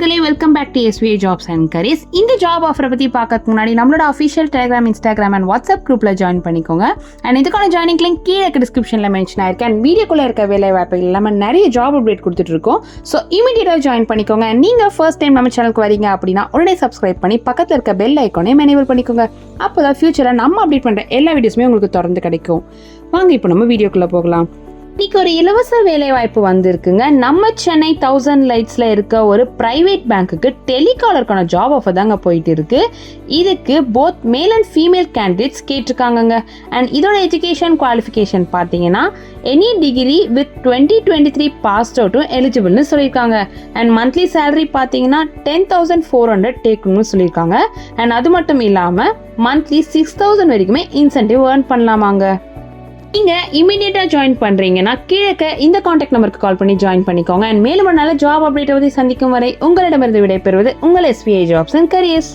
நண்பர்களே, welcome back to SVA jobs and careers. இந்த job ஆஃபரை பற்றி பார்க்கறதுக்கு முன்னாடி நம்மளோட official Telegram, Instagram and WhatsApp குரூப்பில் ஜாயின் பண்ணிக்கோங்க. அண்ட் இதுக்கான ஜாயினிங் லிங்க் கீழே டிஸ்கிரிப்ஷனில் மென்ஷன் ஆயிருக்கு. அண்ட் வீடியோக்குள்ளே இருக்க வேலை வாய்ப்பு இல்லாமல் நிறைய ஜாப் அப்டேட் கொடுத்துட்டு இருக்கோம். ஸோ இமீடியட்டாக ஜாயின் பண்ணிக்கோங்க. அண்ட் நீங்கள் ஃபர்ஸ்ட் டைம் நம்ம சேனலுக்கு வரீங்க அப்படின்னா உடனே சப்ஸ்கிரைப் பண்ணி பக்கத்தில் இருக்க பெல் ஐக்கானையும் எனேபிள் பண்ணிக்கோங்க. அப்போ தான் ஃபியூச்சரில் நம்ம அப்டேட் பண்ணுற எல்லா வீடியோஸுமே உங்களுக்கு தொடர்ந்து கிடைக்கும். வாங்க இப்போ நம்ம வீடியோக்குள்ளே போகலாம். இன்னைக்கு ஒரு இலவச வேலை வாய்ப்பு வந்திருக்குங்க. நம்ம சென்னை 1000 லைட்ஸ்ல இருக்க ஒரு பிரைவேட் பேங்க்குக்கு டெலிகாலருக்கான ஜாப் ஆஃபர் தாங்க போயிட்டு இருக்கு. இதுக்கு both male and female candidates கேட்டிருக்காங்க. அண்ட் இதோட எஜுகேஷன் குவாலிஃபிகேஷன் பார்த்தீங்கன்னா எனி டிகிரி வித் 2023 பாஸ்ட் அவுட்டும் எலிஜிபிள்னு சொல்லியிருக்காங்க. அண்ட் மந்த்லி சேலரி பார்த்தீங்கன்னா 10,400 டேக்கணும்னு சொல்லியிருக்காங்க. அண்ட் அது மட்டும் இல்லாமல் மந்த்லி 6,000 வரைக்குமே இன்சென்டிவ் ஏர்ன் பண்ணலாமாங்க. நீங்கள் இமீடியட்டாக ஜாயின் பண்ணுறீங்கன்னா கீழே இந்த காண்டாக்ட் நம்பருக்கு கால் பண்ணி ஜாயின் பண்ணிக்கோங்க. அண்ட் மேலும் நல்ல ஜாப் அப்டேட் பற்றி சந்திக்கும் வரை உங்களிடமிருந்து விடைபெறுவது உங்கள் SVA ஜாப்ஸ் அண்ட் கரியர்ஸ்.